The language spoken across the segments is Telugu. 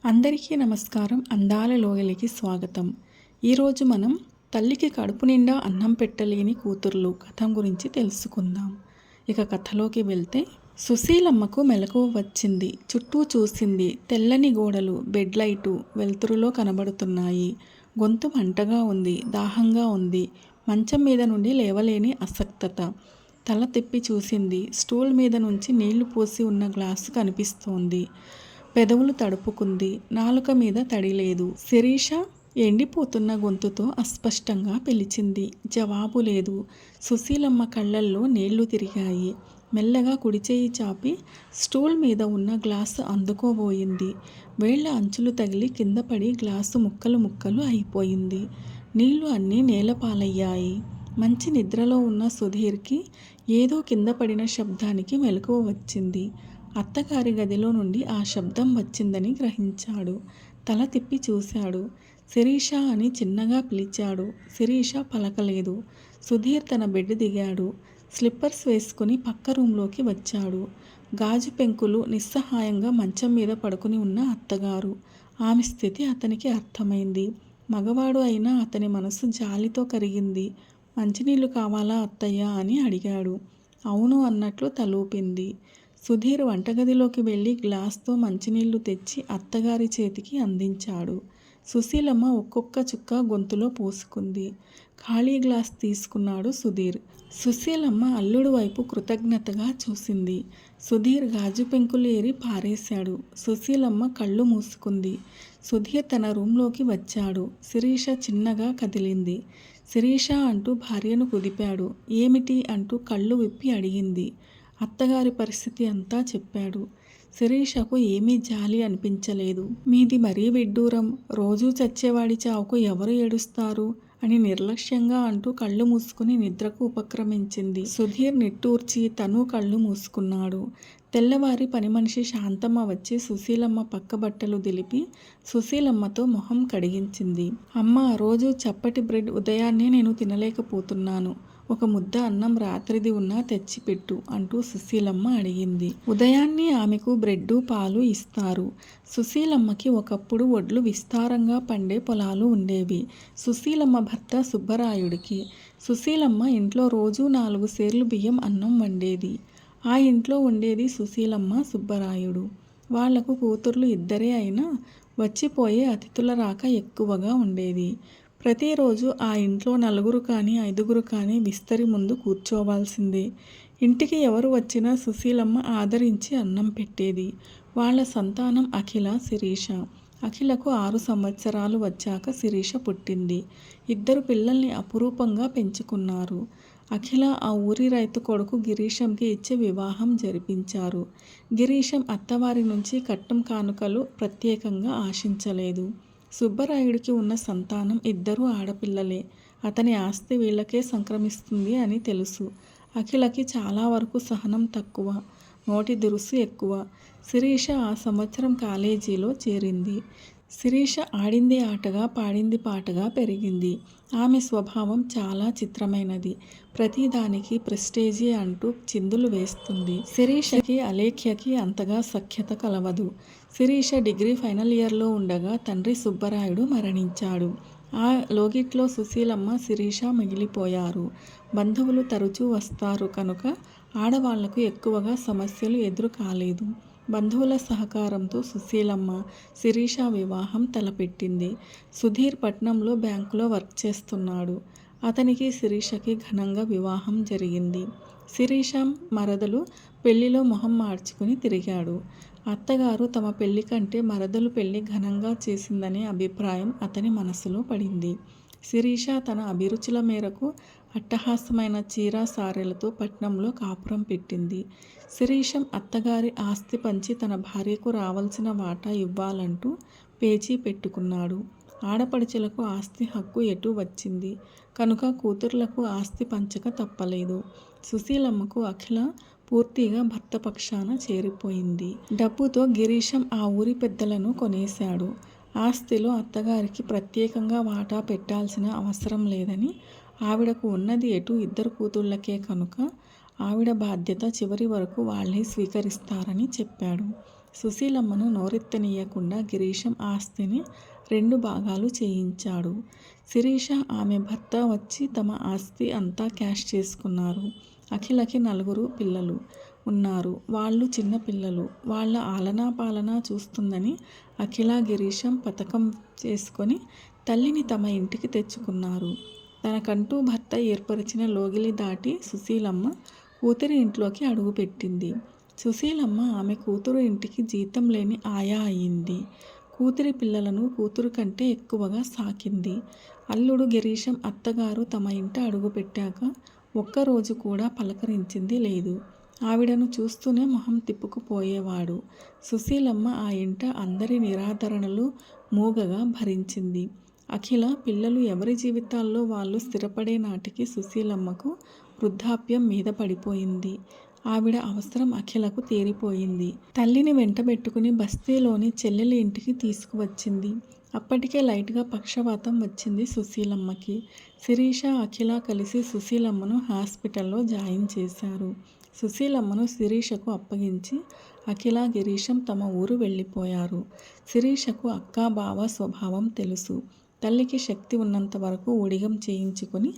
అందరికీ నమస్కారం. అందాల లోయలికి స్వాగతం. ఈరోజు మనం తల్లికి కడుపు నిండా అన్నం పెట్టలేని కూతుర్లు కథ గురించి తెలుసుకుందాం. ఇక కథలోకి వెళ్తే, సుశీలమ్మకు మెలకువ వచ్చింది. చుట్టూ చూసింది. తెల్లని గోడలు, బెడ్ లైటు వెలుతురులో కనబడుతున్నాయి. గొంతు మంటగా ఉంది, దాహంగా ఉంది. మంచం మీద నుండి లేవలేని అసక్తత. తల తిప్పి చూసింది. స్టూల్ మీద నుంచి నీళ్లు పోసి ఉన్న గ్లాసు కనిపిస్తోంది. పెదవులు తడుపుకుంది. నాలుక మీద తడి లేదు. శిరీష ఎండిపోతున్న గొంతుతో అస్పష్టంగా పిలిచింది. జవాబు లేదు. సుశీలమ్మ కళ్ళల్లో నీళ్లు తిరిగాయి. మెల్లగా కుడిచేయి చాపి స్టూల్ మీద ఉన్న గ్లాసు అందుకోబోయింది. వేళ్ల అంచులు తగిలి కింద పడి గ్లాసు ముక్కలు ముక్కలు అయిపోయింది. నీళ్లు అన్నీ నేలపాలయ్యాయి. మంచి నిద్రలో ఉన్న సుధీర్కి ఏదో కింద పడిన శబ్దానికి మెలకువ వచ్చింది. అత్తగారి గదిలో నుండి ఆ శబ్దం వచ్చిందని గ్రహించాడు. తల తిప్పి చూశాడు. శిరీష అని చిన్నగా పిలిచాడు. శిరీష పలకలేదు. సుధీర్ తన బెడ్ దిగాడు. స్లిప్పర్స్ వేసుకుని పక్క రూంలోకి వచ్చాడు. గాజు పెంకులు నిస్సహాయంగా మంచం మీద పడుకుని ఉన్న అత్తగారు. ఆమె స్థితి అతనికి అర్థమైంది. మగవాడు అయినా అతని మనసు జాలితో కరిగింది. మంచినీళ్లు కావాలా అత్తయ్య అని అడిగాడు. అవును అన్నట్లు తలూపింది. సుధీర్ వంటగదిలోకి వెళ్ళి గ్లాస్తో మంచినీళ్లు తెచ్చి అత్తగారి చేతికి అందించాడు. సుశీలమ్మ ఒక్కొక్క చుక్క గొంతులో పోసుకుంది. ఖాళీ గ్లాస్ తీసుకున్నాడు సుధీర్. సుశీలమ్మ అల్లుడు వైపు కృతజ్ఞతగా చూసింది. సుధీర్ గాజు పెంకులు ఏరి పారేశాడు. సుశీలమ్మ కళ్ళు మూసుకుంది. సుధీర్ తన రూంలోకి వచ్చాడు. శిరీష చిన్నగా కదిలింది. శిరీష అంటూ భార్యను కుదిపాడు. ఏమిటి అంటూ కళ్ళు విప్పి అడిగింది. అత్తగారి పరిస్థితి అంతా చెప్పాడు. శిరీషకు ఏమీ జాలి అనిపించలేదు. మీది మరీ విడ్డూరం. రోజూ చచ్చేవాడి చావుకు ఎవరు ఏడుస్తారు అని నిర్లక్ష్యంగా అంటూ కళ్ళు మూసుకుని నిద్రకు ఉపక్రమించింది. సుధీర్ నిట్టూర్చి తను కళ్ళు మూసుకున్నాడు. తెల్లవారి పని మనిషి శాంతమ్మ వచ్చి సుశీలమ్మ పక్క బట్టలు దిలిపి సుశీలమ్మతో మొహం కడిగించింది. అమ్మ, రోజు చప్పటి బ్రెడ్ ఉదయాన్నే నేను తినలేకపోతున్నాను. ఒక ముద్ద అన్నం రాత్రిది ఉన్నా తెచ్చిపెట్టు అంటూ సుశీలమ్మ అడిగింది. ఉదయాన్నే ఆమెకు బ్రెడ్డు పాలు ఇస్తారు. సుశీలమ్మకి ఒకప్పుడు ఒడ్లు విస్తారంగా పండే పొలాలు ఉండేవి. సుశీలమ్మ భర్త సుబ్బరాయుడికి. సుశీలమ్మ ఇంట్లో రోజూ 4 సేర్లు బియ్యం అన్నం వండేది. ఆ ఇంట్లో ఉండేది సుశీలమ్మ, సుబ్బరాయుడు. వాళ్లకు కూతుర్లు ఇద్దరే అయినా వచ్చిపోయే అతిథుల రాక ఎక్కువగా ఉండేది. ప్రతిరోజు ఆ ఇంట్లో 4 కానీ 5 కానీ విస్తరి ముందు కూర్చోవాల్సిందే. ఇంటికి ఎవరు వచ్చినా సుశీలమ్మ ఆదరించి అన్నం పెట్టేది. వాళ్ల సంతానం అఖిల, శిరీష. అఖిలకు 6 సంవత్సరాలు వచ్చాక శిరీష పుట్టింది. 2 పిల్లల్ని అపురూపంగా పెంచుకున్నారు. అఖిల ఆ ఊరి రైతు కొడుకు గిరీశంకి ఇచ్చి వివాహం జరిపించారు. గిరీశం అత్తవారి నుంచి కట్నం కానుకలు ప్రత్యేకంగా ఆశించలేదు. సుబ్బరాయుడికి ఉన్న సంతానం 2 ఆడపిల్లలే. అతని ఆస్తి వీళ్ళకే సంక్రమిస్తుంది అని తెలుసు. అఖిలకి చాలా వరకు సహనం తక్కువ, నోటి దురుసు ఎక్కువ. శిరీష ఆ సంవత్సరం కాలేజీలో చేరింది. శిరీష ఆడింది ఆటగా, పాడింది పాటగా పెరిగింది. ఆమె స్వభావం చాలా చిత్రమైనది. ప్రతిదానికి ప్రెస్టేజీ అంటూ చిందులు వేస్తుంది. శిరీషకి అలేఖ్యకి అంతగా సఖ్యత కలవదు. శిరీష డిగ్రీ ఫైనల్ ఇయర్లో ఉండగా తండ్రి సుబ్బరాయుడు మరణించాడు. ఆ లోగిట్లో సుశీలమ్మ, శిరీష మిగిలిపోయారు. బంధువులు తరచూ వస్తారు కనుక ఆడవాళ్లకు ఎక్కువగా సమస్యలు ఎదురు కాలేదు. బంధువుల సహకారంతో సుశీలమ్మ, శిరీష వివాహం తలపెట్టింది. సుధీర్ పట్నంలో బ్యాంకులో వర్క్ చేస్తున్నాడు. అతనికి శిరీషకి ఘనంగా వివాహం జరిగింది. శిరీష మరదలు పెళ్లిలో మొహం మార్చుకుని తిరిగాడు. అత్తగారు తమ పెళ్లి కంటే మరదలు పెళ్లి ఘనంగా చేసిందనే అభిప్రాయం అతని మనసులో పడింది. శిరీష తన అభిరుచుల మేరకు అట్టహాసమైన చీర సారెలతో పట్నంలో కాపురం పెట్టింది. శిరీషం అత్తగారి ఆస్తి పంచి తన భార్యకు రావాల్సిన వాటా ఇవ్వాలంటూ పేచీ పెట్టుకున్నాడు. ఆడపడుచులకు ఆస్తి హక్కు ఎటు వచ్చింది కనుక కూతుర్లకు ఆస్తి పంచక తప్పలేదు. సుశీలమ్మకు అఖిల పూర్తిగా భర్త పక్షాన చేరిపోయింది. డబ్బుతో గిరీశం ఆ ఊరి పెద్దలను కొనేశాడు. ఆస్తిలో అత్తగారికి ప్రత్యేకంగా వాటా పెట్టాల్సిన అవసరం లేదని, ఆవిడకు ఉన్నది ఎటు 2 కూతుళ్లకే కనుక ఆవిడ బాధ్యత చివరి వరకు వాళ్లే స్వీకరిస్తారని చెప్పాడు. సుశీలమ్మను నోరెత్తనీయకుండా గిరీశం ఆస్తిని 2 భాగాలు చేయించాడు. శిరీష ఆమె భర్త వచ్చి తమ ఆస్తి అంతా క్యాష్ చేసుకున్నారు. అఖిలకి 4 పిల్లలు ఉన్నారు. వాళ్ళు చిన్నపిల్లలు. వాళ్ళ ఆలనా పాలనా చూస్తుందని అఖిల గిరీశం పథకం చేసుకొని తల్లిని తమ ఇంటికి తెచ్చుకున్నారు. తనకంటూ భర్త ఏర్పరిచిన లోగిలి దాటి సుశీలమ్మ కూతురి ఇంట్లోకి అడుగుపెట్టింది. సుశీలమ్మ ఆమె కూతురు ఇంటికి జీతం లేని ఆయా అయింది. కూతురి పిల్లలను కూతురు కంటే ఎక్కువగా సాకింది. అల్లుడు గిరీశం అత్తగారు తమ ఇంట అడుగుపెట్టాక ఒక్కరోజు కూడా పలకరించింది లేదు. ఆవిడను చూస్తూనే మొహం తిప్పుకుపోయేవాడు. సుశీలమ్మ ఆ ఇంట అందరి నిరాదరణలు మూగగా భరించింది. అఖిల పిల్లలు ఎవరి జీవితాల్లో వాళ్ళు స్థిరపడే నాటికి సుశీలమ్మకు వృద్ధాప్యం మీద పడిపోయింది. ఆవిడ అవసరం అఖిలకు తీరిపోయింది. తల్లిని వెంటబెట్టుకుని బస్తీలోని చెల్లెలి ఇంటికి తీసుకువచ్చింది. అప్పటికే లైట్గా పక్షవాతం వచ్చింది సుశీలమ్మకి. శిరీష అఖిల కలిసి సుశీలమ్మను హాస్పిటల్లో జాయిన్ చేశారు. సుశీలమ్మను శిరీషకు అప్పగించి అఖిల గిరీశం తమ ఊరు వెళ్ళిపోయారు. శిరీషకు అక్కా బావ స్వభావం తెలుసు. తల్లికి శక్తి ఉన్నంత వరకు ఊడిగం చేయించుకుని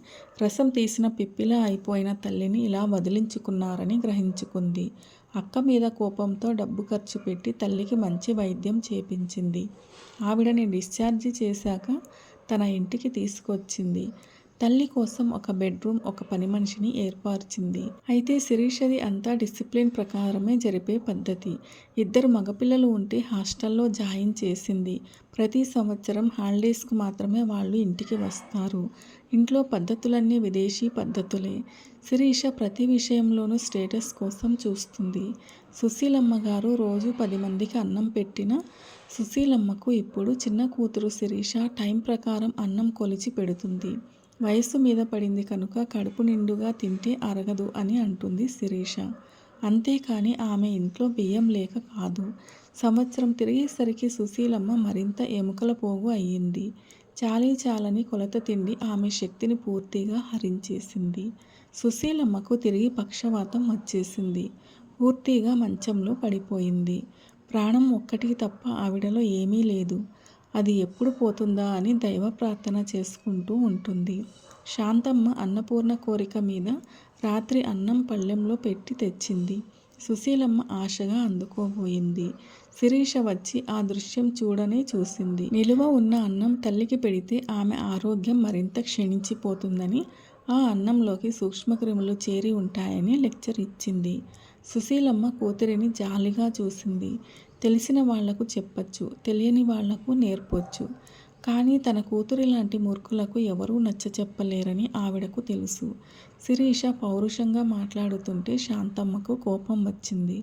రసం తీసిన పిప్పిలా అయిపోయిన తల్లిని ఇలా వదిలించుకున్నారని గ్రహించుకుంది. అక్క మీద కోపంతో డబ్బు ఖర్చు పెట్టి తల్లికి మంచి వైద్యం చేపించింది. ఆవిడని డిశ్చార్జి చేశాక తన ఇంటికి తీసుకొచ్చింది. తల్లి కోసం ఒక బెడ్రూమ్, ఒక పని మనిషిని ఏర్పరిచింది. అయితే శిరీషది అంతా డిసిప్లిన్ ప్రకారమే జరిపే పద్ధతి. 2 మగపిల్లలు ఉంటే హాస్టల్లో జాయిన్ చేసింది. ప్రతి సంవత్సరం హాలిడేస్కు మాత్రమే వాళ్ళు ఇంటికి వస్తారు. ఇంట్లో పద్ధతులన్నీ విదేశీ పద్ధతులే. శిరీష ప్రతి విషయంలోనూ స్టేటస్ కోసం చూస్తుంది. సుశీలమ్మ గారు రోజు 10 మందికి అన్నం పెట్టినా సుశీలమ్మకు ఇప్పుడు చిన్న కూతురు శిరీష టైం ప్రకారం అన్నం కొలిచి పెడుతుంది. వయసు మీద పడింది కనుక కడుపు నిండుగా తింటే అరగదు అని అంటుంది శిరీష. అంతేకాని ఆమె ఇంట్లో బియ్యం లేక కాదు. సంవత్సరం తిరిగేసరికి సుశీలమ్మ మరింత ఎముకల పోగు అయ్యింది. చాలని కొలత తిండి ఆమె శక్తిని పూర్తిగా హరించేసింది. సుశీలమ్మకు తిరిగి పక్షవాతం వచ్చేసింది. పూర్తిగా మంచంలో పడిపోయింది. ప్రాణం ఒక్కటికి తప్ప ఆవిడలో ఏమీ లేదు. అది ఎప్పుడు పోతుందా అని దైవ ప్రార్థన చేసుకుంటూ ఉంటుంది. శాంతమ్మ అన్నపూర్ణ కోరిక మీద రాత్రి అన్నం పళ్ళెంలో పెట్టి తెచ్చింది. సుశీలమ్మ ఆశగా అందుకోబోయింది. శిరీష వచ్చి ఆ దృశ్యం చూడనే చూసింది. నిలువ ఉన్న అన్నం తల్లికి పెడితే ఆమె ఆరోగ్యం మరింత క్షీణించిపోతుందని, ఆ అన్నంలోకి సూక్ష్మక్రిములు చేరి ఉంటాయని లెక్చర్ ఇచ్చింది. సుశీలమ్మ కూతురిని జాలిగా చూసింది. తెలిసిన వాళ్లకు చెప్పచ్చు, తెలియని వాళ్లకు నేర్పొచ్చు. కానీ తన కూతురి లాంటి మూర్ఖులకు ఎవరూ నచ్చచెప్పలేరని ఆవిడకు తెలుసు. శిరీష పౌరుషంగా మాట్లాడుతుంటే శాంతమ్మకు కోపం వచ్చింది.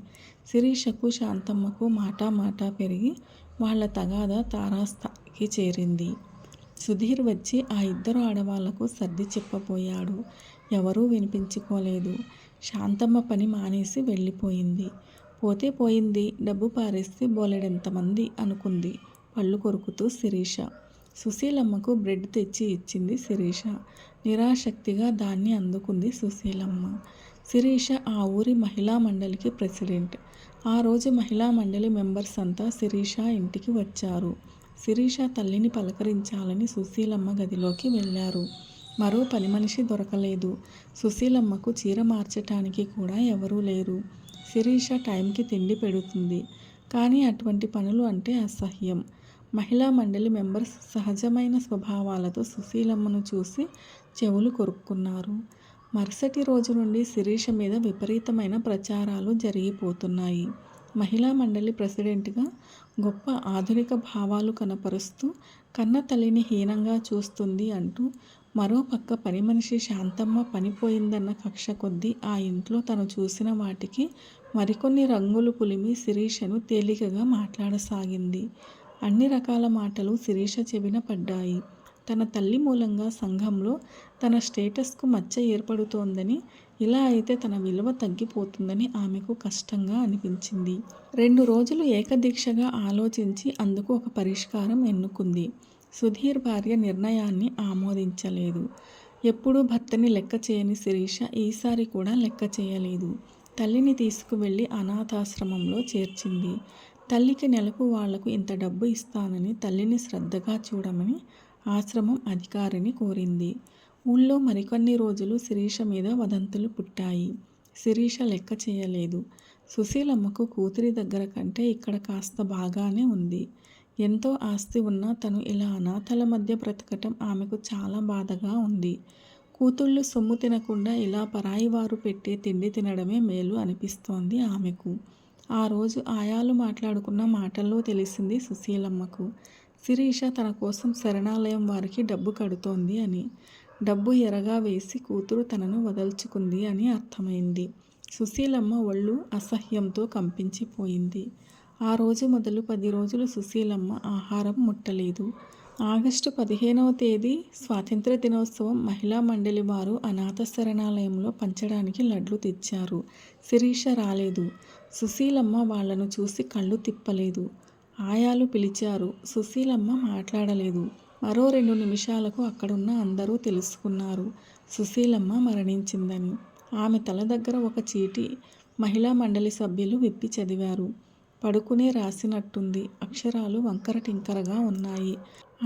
శిరీషకు శాంతమ్మకు మాటా పెరిగి వాళ్ల తగాదా తారాస్థాయికి చేరింది. సుధీర్ వచ్చి ఆ 2 ఆడవాళ్లకు సర్ది చెప్పబోయాడు. ఎవరూ వినిపించుకోలేదు. శాంతమ్మ పని మానేసి వెళ్ళిపోయింది. పోతే పోయింది, డబ్బు పారేస్తే బోలెడంతమంది అనుకుంది పళ్ళు కొరుకుతూ శిరీష. సుశీలమ్మకు బ్రెడ్ తెచ్చి ఇచ్చింది శిరీష. నిరాశక్తిగా దాన్ని అందుకుంది సుశీలమ్మ. శిరీష ఆ ఊరి మహిళా మండలికి ప్రెసిడెంట్. ఆ రోజు మహిళా మండలి మెంబర్స్ అంతా శిరీష ఇంటికి వచ్చారు. శిరీష తల్లిని పలకరించాలని సుశీలమ్మ గదిలోకి వెళ్ళారు. మరో పని మనిషి దొరకలేదు. సుశీలమ్మకు చీర మార్చటానికి కూడా ఎవరూ లేరు. శిరీష టైంకి తిండి పెడుతుంది. కానీ అటువంటి పనులు అంటే అసహ్యం. మహిళా మండలి మెంబర్స్ సహజమైన స్వభావాలతో సుశీలమ్మను చూసి చెవులు కొరుక్కున్నారు. మరుసటి రోజు నుండి శిరీష మీద విపరీతమైన ప్రచారాలు జరిగిపోతున్నాయి. మహిళా మండలి ప్రెసిడెంట్గా గొప్ప ఆధునిక భావాలు కనపరుస్తూ కన్న తల్లిని హీనంగా చూస్తుంది అంటూ, మరోపక్క పని మనిషి శాంతమ్మ పనిపోయిందన్న కక్ష కొద్దీ ఆ ఇంట్లో తను చూసిన వాటికి మరికొన్ని రంగులు పులిమి శిరీషను తేలికగా మాట్లాడసాగింది. అన్ని రకాల మాటలు శిరీష చెవిన పడ్డాయి. తన తల్లి మూలంగా సంఘంలో తన స్టేటస్కు మచ్చ ఏర్పడుతోందని, ఇలా అయితే తన విలువ తగ్గిపోతుందని ఆమెకు కష్టంగా అనిపించింది. 2 రోజులు ఏకదీక్షగా ఆలోచించి అందుకు ఒక పరిష్కారం ఎన్నుకుంది. సుధీర్ భార్య నిర్ణయాన్ని ఆమోదించలేదు. ఎప్పుడూ భర్తని లెక్క చేయని శిరీష ఈసారి కూడా లెక్క చేయలేదు. తల్లిని తీసుకువెళ్ళి అనాథాశ్రమంలో చేర్చింది. తల్లికి నెలకు వాళ్లకు ఇంత డబ్బు ఇస్తానని తల్లిని శ్రద్ధగా చూడమని ఆశ్రమం అధికారిని కోరింది. ఊళ్ళో మరికొన్ని రోజులు శిరీష మీద వదంతులు పుట్టాయి. శిరీష లెక్క చేయలేదు. సుశీలమ్మకు కూతురి దగ్గర కంటే ఇక్కడ కాస్త బాగానే ఉంది. ఎంతో ఆస్తి ఉన్నా తను ఇలా అనాథల మధ్య బ్రతకటం ఆమెకు చాలా బాధగా ఉంది. కూతుళ్ళు సొమ్ము తినకుండా ఇలా పరాయి వారు పెట్టే తిండి తినడమే మేలు అనిపిస్తోంది ఆమెకు. ఆ రోజు ఆయాలు మాట్లాడుకున్న మాటల్లో తెలిసింది సుశీలమ్మకు, శిరీష తన కోసం శరణాలయం వారికి డబ్బు కడుతోంది అని. డబ్బు ఎరగా వేసి కూతురు తనను వదల్చుకుంది అని అర్థమైంది. సుశీలమ్మ ఒళ్ళు అసహ్యంతో కంపించిపోయింది. ఆ రోజు మొదలు 10 రోజులు సుశీలమ్మ ఆహారం ముట్టలేదు. ఆగస్టు 15వ తేదీ స్వాతంత్ర్య దినోత్సవం మహిళా మండలి వారు అనాథ శరణాలయంలో పంచడానికి లడ్లు తెచ్చారు. శిరీష రాలేదు. సుశీలమ్మ వాళ్లను చూసి కళ్ళు తిప్పలేదు. ఆయాలు పిలిచారు. సుశీలమ్మ మాట్లాడలేదు. మరో 2 నిమిషాలకు అక్కడున్న అందరూ తెలుసుకున్నారు సుశీలమ్మ మరణించిందని. ఆమె తల దగ్గర ఒక చీటీ మహిళా మండలి సభ్యులు విప్పి చదివారు. పడుకునే రాసినట్టుంది. అక్షరాలు వంకర టింకరగా ఉన్నాయి.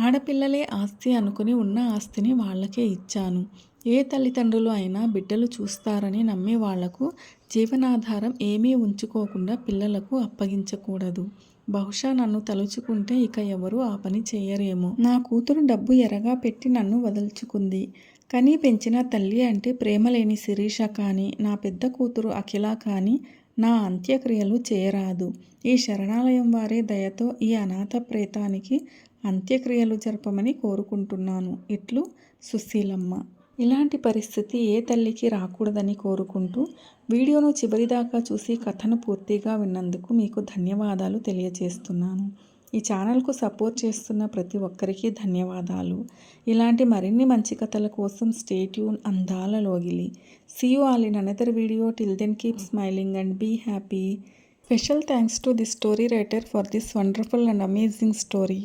ఆడపిల్లలే ఆస్తి అనుకుని ఉన్న ఆస్తిని వాళ్లకే ఇచ్చాను. ఏ తల్లిదండ్రులు అయినా బిడ్డలు చూస్తారని నమ్మే వాళ్లకు జీవనాధారం ఏమీ ఉంచుకోకుండా పిల్లలకు అప్పగించకూడదు. బహుశా నన్ను తలుచుకుంటే ఇక ఎవరూ ఆ పని చేయరేమో. నా కూతురు డబ్బు ఎరగా పెట్టి నన్ను వదల్చుకుంది. కనీ పెంచిన తల్లి అంటే ప్రేమలేని శిరీష కానీ, నా పెద్ద కూతురు అఖిల కానీ నా అంత్యక్రియలు చేయరాదు. ఈ శరణాలయం వారి దయతో ఈ అనాథ ప్రేతానికి అంత్యక్రియలు జరపమని కోరుకుంటున్నాను. ఇట్లు సుశీలమ్మ. ఇలాంటి పరిస్థితి ఏ తల్లికి రాకూడదని కోరుకుంటూ వీడియోను చివరిదాకా చూసి కథను పూర్తిగా విన్నందుకు మీకు ధన్యవాదాలు తెలియజేస్తున్నాను. ఈ ఛానల్కు సపోర్ట్ చేస్తున్న ప్రతి ఒక్కరికి ధన్యవాదాలు. ఇలాంటి మరిన్ని మంచి కథల కోసం స్టే ట్యూన్. అందాల లోగిలి. See you all in another video. Till then keep smiling and be happy. Special thanks to the story writer for this wonderful and amazing story.